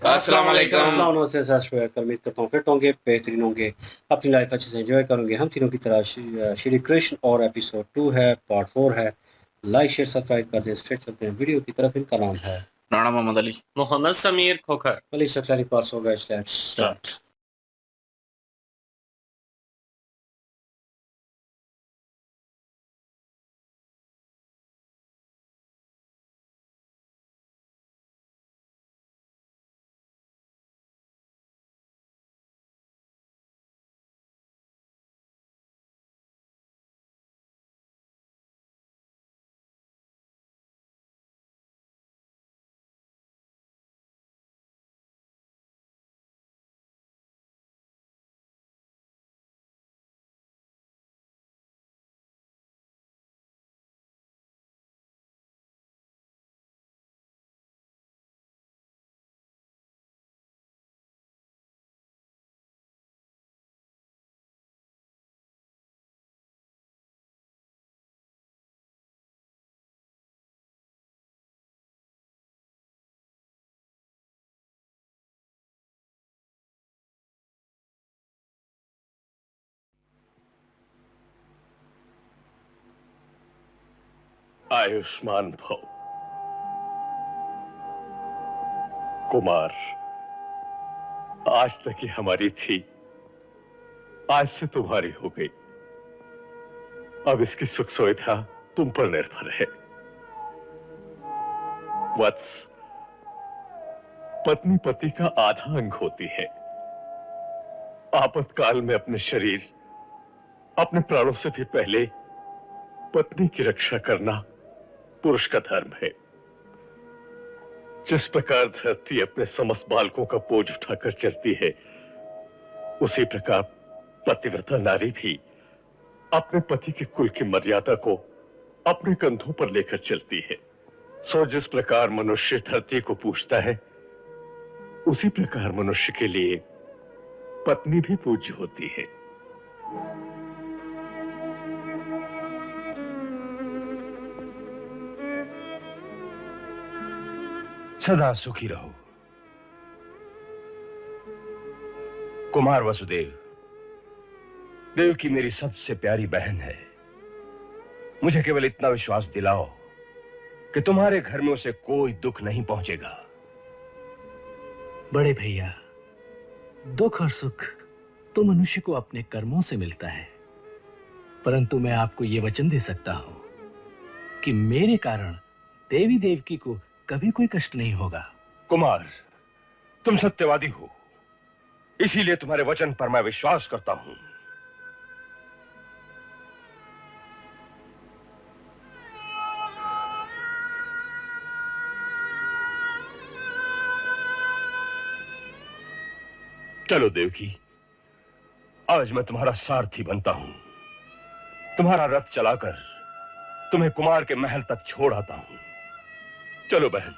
अस्सलाम वालेकुम। अस्सलाम से उम्मीद करता हूँ फिट होंगे, बेहतरीन होंगे, अपनी लाइफ अच्छे से एंजॉय करेंगे। हम तीनों की तरह श्री कृष्ण और एपिसोड 2 है, पार्ट 4 है। लाइक शेयर सब्सक्राइब कर दें। स्ट्रेट चलते हैं वीडियो की तरफ। इनका नाम है राणा मोहम्मद अली। मोहम्मद समीर खोखर। अली सकलानी पार्स हो गए। Let's start. आयुष्मान भव। कुमार, आज तक ये हमारी थी, आज से तुम्हारी हो गई। अब इसकी सुख सुविधा तुम पर निर्भर है। वत्स, पत्नी पति का आधा अंग होती है। आपातकाल में अपने शरीर, अपने प्राणों से भी पहले पत्नी की रक्षा करना पुरुष का धर्म है। जिस प्रकार धरती अपने समस्त बालकों का बोझ उठाकर चलती है, उसी प्रकार पतिव्रता नारी भी अपने पति के कुल की मर्यादा को अपने कंधों पर लेकर चलती है। सो जिस प्रकार मनुष्य धरती को पूजता है, उसी प्रकार मनुष्य के लिए पत्नी भी पूज्य होती है। सदा सुखी रहो। कुमार वसुदेव, देव की मेरी सबसे प्यारी बहन है। मुझे केवल इतना विश्वास दिलाओ कि तुम्हारे घर में उसे कोई दुख नहीं पहुंचेगा। बड़े भैया, दुख और सुख तो मनुष्य को अपने कर्मों से मिलता है, परंतु मैं आपको यह वचन दे सकता हूं कि मेरे कारण देवी देवकी को कभी कोई कष्ट नहीं होगा। कुमार, तुम सत्यवादी हो, इसीलिए तुम्हारे वचन पर मैं विश्वास करता हूं। चलो देवकी, आज मैं तुम्हारा सारथी बनता हूं। तुम्हारा रथ चलाकर तुम्हें कुमार के महल तक छोड़ आता हूं। चलो बहन।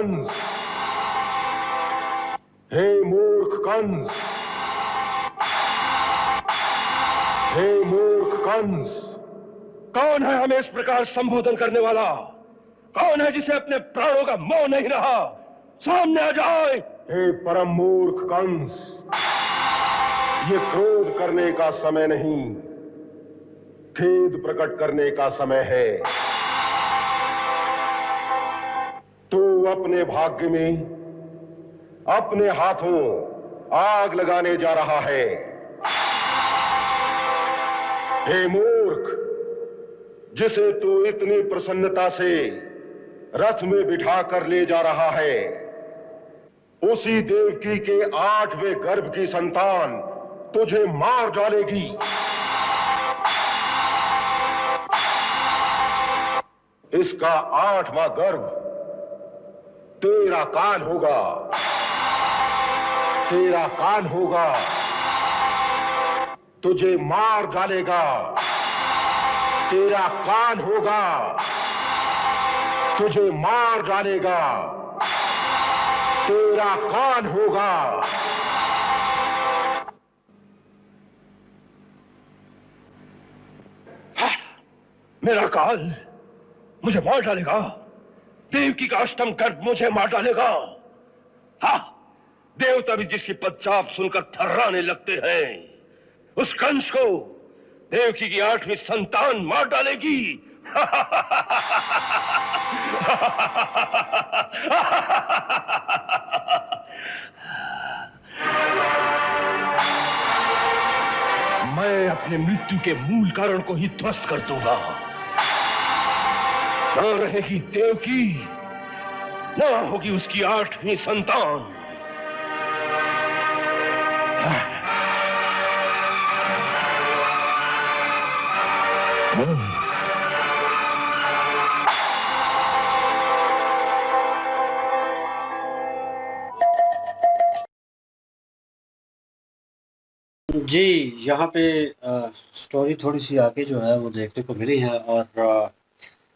कंस, हे मूर्ख कंस, हे मूर्ख कंस। कौन है हमें इस प्रकार संबोधन करने वाला? कौन है जिसे अपने प्राणों का मोह नहीं रहा? सामने आ जाए। हे परम मूर्ख कंस, ये क्रोध करने का समय नहीं, खेद प्रकट करने का समय है। तू अपने भाग्य में अपने हाथों आग लगाने जा रहा है। हे मूर्ख, जिसे तू इतनी प्रसन्नता से रथ में बिठा कर ले जा रहा है, उसी देवकी के 8वें गर्भ की संतान तुझे मार डालेगी। इसका 8वां गर्भ तेरा काल होगा, तेरा काल होगा, तुझे मार डालेगा। तेरा काल होगा, तुझे मार डालेगा। तेरा काल होगा। मेरा काल मुझे मार डालेगा? देवकी का अष्टम गर्भ मुझे मार डालेगा? हाँ, देवता भी जिसकी पदचाप सुनकर थर्राने लगते हैं, उस कंस को देवकी की 8वीं संतान मार डालेगी। मैं अपने मृत्यु के मूल कारण को ही ध्वस्त कर दूंगा। न रहेगी देवकी, न होगी उसकी 8वीं संतान। जी, यहाँ पे स्टोरी थोड़ी सी आगे जो है वो देखने को मिली है और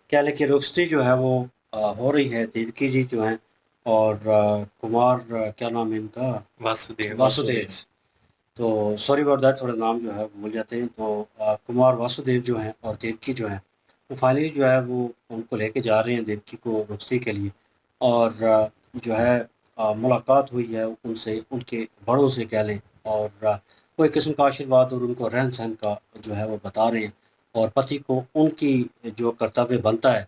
क्या लेके रुखसती जो है वो हो रही है। देवकी जी जो हैं और कुमार क्या नाम है इनका, वासुदेव। तो सॉरी अबाउट दैट, थोड़ा नाम जो है भूल जाते हैं। तो कुमार वासुदेव जो हैं और देवकी जो हैं वो फाइनली जो है वो उनको लेके जा रहे हैं देवकी को रुखसती के लिए। और जो है मुलाकात हुई है उनसे, उनके बड़ों से कह लें, और वो एक किस्म का आशीर्वाद और उनको रहन सहन का जो है वो बता रहे हैं। और पति को उनकी जो कर्तव्य बनता है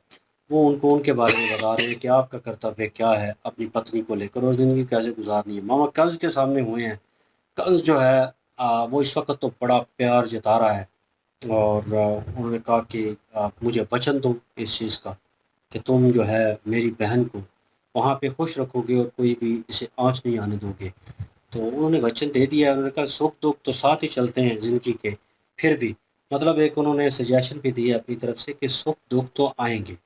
वो उनको उनके बारे में बता रहे हैं कि आपका कर्तव्य क्या है अपनी पत्नी को लेकर और ज़िंदगी कैसे गुजारनी है। मामा कंस के सामने हुए हैं। कंस जो है वो इस वक्त तो बड़ा प्यार जता रहा है और उन्होंने कहा कि मुझे वचन दो इस चीज़ का कि तुम जो है मेरी बहन को वहाँ पे खुश रखोगे और कोई भी इसे आँच नहीं आने दोगे। तो उन्होंने वचन दे दिया। उन्होंने कहा सुख दुख तो साथ ही चलते हैं ज़िंदगी के, फिर भी मतलब एक उन्होंने सजेशन भी दिया अपनी तरफ से कि सुख दुख तो आएंगे।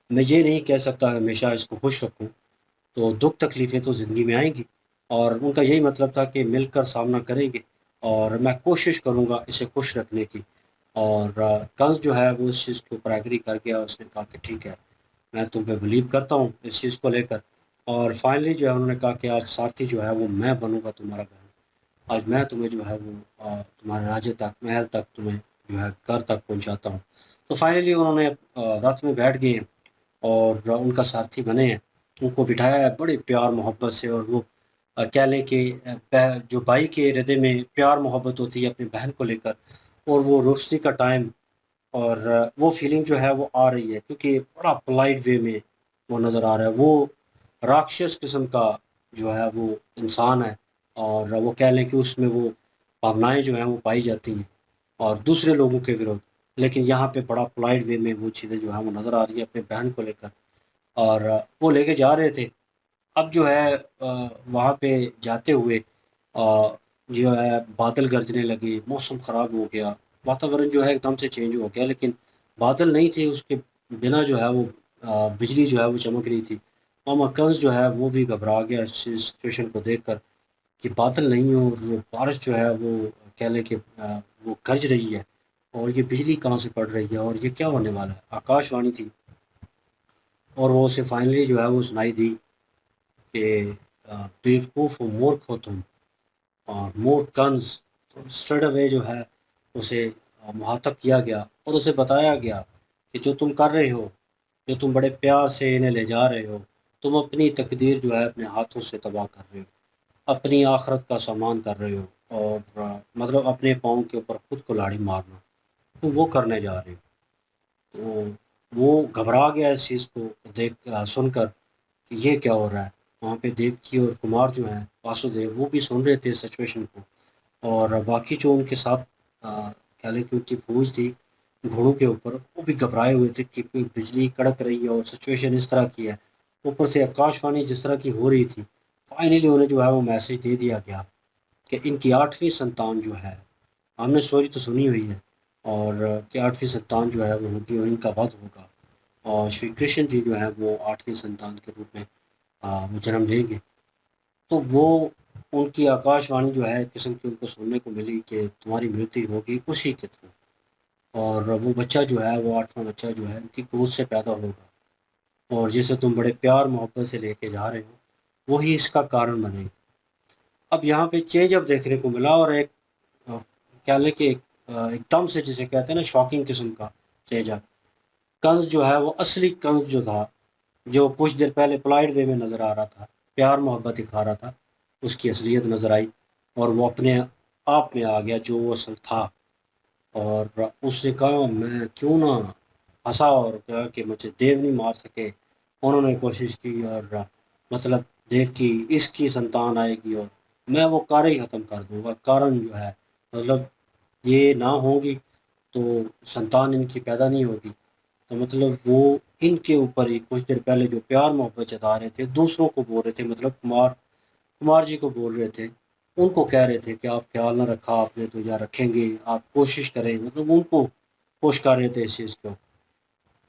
मैं ये नहीं कह सकता हमेशा इसको खुश रखूं, तो दुख तकलीफ़ें तो ज़िंदगी में आएंगी। और उनका यही मतलब था कि मिलकर सामना करेंगे और मैं कोशिश करूंगा इसे खुश रखने की। और कंस जो है वो इस चीज़ के ऊपर एग्री कर गया। उसने कहा कि ठीक है, मैं तुम पे बिलीव करता हूँ इस चीज़ को लेकर। और फाइनली जो है उन्होंने कहा कि आज सारथी जो है वो मैं बनूंगा तुम्हारा बहन। आज मैं तुम्हें जो है वो तुम्हारे राज्य तक, महल तक, तुम्हें जो है घर तक पहुंचाता हूँ। तो फाइनली उन्होंने रथ में बैठ गए और उनका सारथी बने हैं। उनको बिठाया है बड़े प्यार मोहब्बत से। और वो कह लें कि जो भाई के हृदय में प्यार मोहब्बत होती है अपनी बहन को लेकर, और वो रुखसती का टाइम और वो फीलिंग जो है वो आ रही है क्योंकि बड़ा पोलाइट वे में वो नज़र आ रहा है। वो राक्षस किस्म का जो है वो इंसान है और वो कह लें कि उसमें वो भावनाएं जो हैं वो पाई जाती हैं और दूसरे लोगों के विरुद्ध। लेकिन यहाँ पे बड़ा पोलाइट वे में वो चीज़ें जो है वो नज़र आ रही है अपने बहन को लेकर। और वो लेके जा रहे थे। अब जो है वहाँ पे जाते हुए जो है बादल गरजने लगे, मौसम ख़राब हो गया, वातावरण जो है एकदम से चेंज हो गया। लेकिन बादल नहीं थे, उसके बिना जो है वो बिजली जो है वो चमक रही थी। मामा कंस जो है वो भी घबरा गया इस सिचुएशन को देखकर कि बादल नहीं हो और बारिश जो है वो कह लें कि वो गरज रही है और ये बिजली कहाँ से पड़ रही है और ये क्या होने वाला है। आकाशवाणी थी और वो उसे फाइनली जो है वो सुनाई दी कि बेवकूफ़ हो, मूर्ख हो तुम, और मोर कंज। तो स्ट्रेट अवे जो है उसे मुहातब किया गया और उसे बताया गया कि जो तुम कर रहे हो, जो तुम बड़े प्यार से इन्हें ले जा रहे हो, तुम अपनी तकदीर जो है अपने हाथों से तबाह कर रहे हो, अपनी आखरत का सामान कर रहे हो, और मतलब अपने पाँव के ऊपर खुद को लाड़ी मारना तुम वो करने जा रहे हो। तो वो घबरा गया इस चीज़ को सुनकर कि ये क्या हो रहा है। वहाँ पे देवकी और कुमार जो हैं, वासुदेव, वो भी सुन रहे थे इस सिचुएशन को, और बाकी जो उनके साथ कह लें कि उनकी फौज थी घोड़ों के ऊपर, वो भी घबराए हुए थे कि कोई बिजली कड़क रही है और सिचुएशन इस तरह की है। ऊपर से आकाशवाणी जिस तरह की हो रही थी, फाइनली उन्हें जो है वो मैसेज दे दिया गया कि इनकी 8वीं संतान जो है, हमने स्टोरी तो सुनी हुई है, और कि 8वीं संतान जो है वो होगी और इनका वध होगा, और श्री कृष्ण जी जो है वो 8वीं संतान के रूप में वो जन्म लेंगे। तो वो उनकी आकाशवाणी जो है एक किस्म की उनको सुनने को मिली कि तुम्हारी मृत्यु होगी उसी के थ्रू, और वो बच्चा जो है वो 8वां बच्चा जो है उनकी गोद से पैदा होगा, और जिसे तुम बड़े प्यार मोहब्बत से लेके जा रहे हो वही इसका कारण बनेगा। अब यहाँ पे चेंज अप देखने को मिला, और एक क्या लें कि एकदम से जिसे कहते हैं ना शॉकिंग किस्म का चेंज अप। कंस जो है वो असली कंस जो था, जो कुछ देर पहले पोलाइट वे में नज़र आ रहा था, प्यार मोहब्बत दिखा रहा था, उसकी असलियत नज़र आई और वो अपने आप में आ गया जो वो असल था। और उसने कहा मैं क्यों ना हंसा और कहा कि मुझे देव नहीं मार सके। उन्होंने कोशिश की, और मतलब देव की इसकी संतान आएगी और मैं वो कार्य ही ख़त्म कर दूंगा। कारण जो है मतलब ये ना होगी तो संतान इनकी पैदा नहीं होगी। तो मतलब वो इनके ऊपर ही कुछ देर पहले जो प्यार मोहब्बत जता रहे थे, दूसरों को बोल रहे थे, मतलब कुमार कुमार जी को बोल रहे थे, उनको कह रहे थे कि आप ख्याल ना रखा आपने तो या रखेंगे, आप कोशिश करें, मतलब उनको पुश कर रहे थे इस चीज़ को।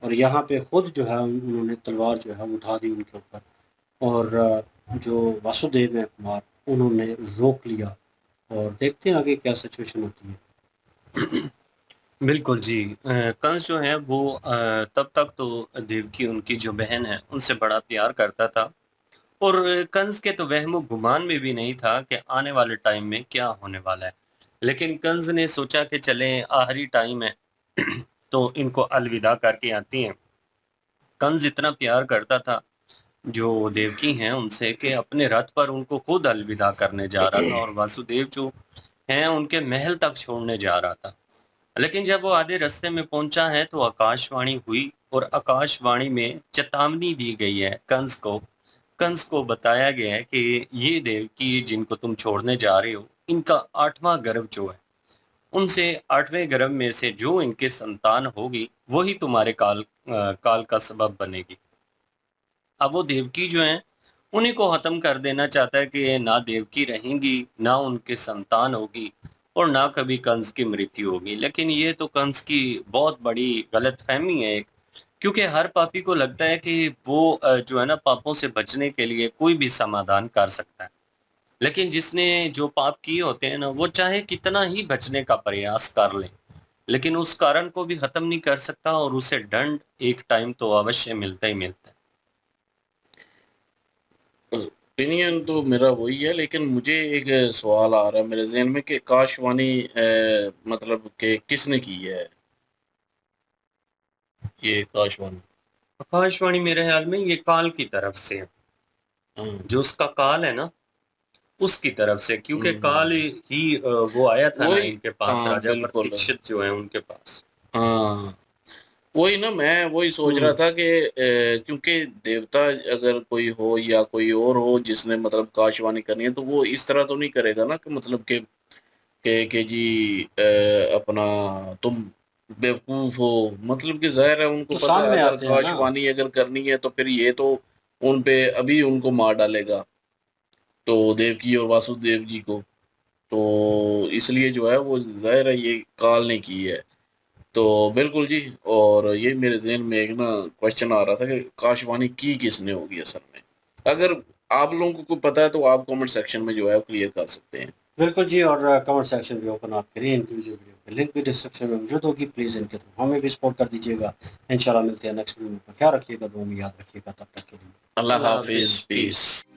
और यहाँ पे खुद जो है उन्होंने तलवार जो है उठा दी उनके ऊपर, और जो वासुदेव है कुमार, उन्होंने रोक लिया, और देखते हैं आगे क्या सिचुएशन होती है। बिल्कुल जी। कंस जो है वो तब तक तो देवकी उनकी जो बहन है उनसे बड़ा प्यार करता था, और कंस के तो वहमो गुमान में भी नहीं था कि आने वाले टाइम में क्या होने वाला है। लेकिन कंस ने सोचा कि चले आखिरी टाइम है तो इनको अलविदा करके आती हैं। कंस इतना प्यार करता था जो देवकी हैं उनसे कि अपने रथ पर उनको खुद अलविदा करने जा रहा था और वासुदेव जो हैं उनके महल तक छोड़ने जा रहा था। लेकिन जब वो आधे रास्ते में पहुंचा है तो आकाशवाणी हुई, और आकाशवाणी में चेतावनी दी गई है कंस को बताया गया है कि ये देवकी जिनको तुम छोड़ने जा रहे हो, इनका 8वां गर्भ जो है, उनसे 8वें गर्भ में से जो इनके संतान होगी वही तुम्हारे काल का सबब बनेगी। अब वो देवकी जो है उन्हीं को खत्म कर देना चाहता है कि ना देवकी रहेंगी, ना उनके संतान होगी, और ना कभी कंस की मृत्यु होगी। लेकिन ये तो कंस की बहुत बड़ी गलतफहमी है एक, क्योंकि हर पापी को लगता है कि वो जो है ना पापों से बचने के लिए कोई भी समाधान कर सकता है। लेकिन जिसने जो पाप किए होते हैं ना, वो चाहे कितना ही बचने का प्रयास कर ले, लेकिन उस कारण को भी खत्म नहीं कर सकता, और उसे दंड एक टाइम तो अवश्य मिलता ही मिलता है। ओपिनियन तो मेरा वही है, लेकिन मुझे एक सवाल आ रहा है मेरे जहन में कि आकाशवाणी मतलब कि किसने की है ये आकाशवाणी? आकाशवाणी मेरे ख्याल में ये काल की तरफ से है, हाँ। जो उसका काल है ना उसकी तरफ से, क्योंकि हम्म, काल ही वो आया था ना वही। इनके पास, हाँ राजा बिल्कुल। प्रतीक्षित जो है उनके पास। हाँ वही ना, मैं वही सोच रहा हम्म। था कि क्योंकि देवता अगर कोई हो या कोई और हो जिसने मतलब आकाशवाणी करनी है, तो वो इस तरह तो नहीं करेगा ना कि मतलब कि जी अपना तुम बेवकूफ हो। मतलब कि जाहिर है उनको तो पता है सामने अगर आते हैं ना। आकाशवाणी अगर करनी है तो फिर ये तो उन पे अभी उनको मार डालेगा, तो देवकी और वासुदेव जी को। तो इसलिए जो है वो जाहिर है ये काल ने की है। तो बिल्कुल जी। और ये मेरे जहन में एक ना क्वेश्चन आ रहा था कि आकाशवाणी की किसने होगी असल में। अगर आप लोगों को पता है तो आप कमेंट सेक्शन में जो है क्लियर कर सकते हैं। बिल्कुल जी, और कमेंट सेक्शन भी ओपन आप करिए, इनकी वीडियो की लिंक भी डिस्क्रिप्शन में मौजूद होगी, प्लीज़ इनके थ्रू हमें भी सपोर्ट कर दीजिएगा। इंशाल्लाह मिलते हैं नेक्स्ट वीडियो में। ख्याल रखिएगा, दुआ में याद रखिएगा, तब तक के लिए अल्लाह अल्लाह हाफिज, हाफिज, पीस। पीस।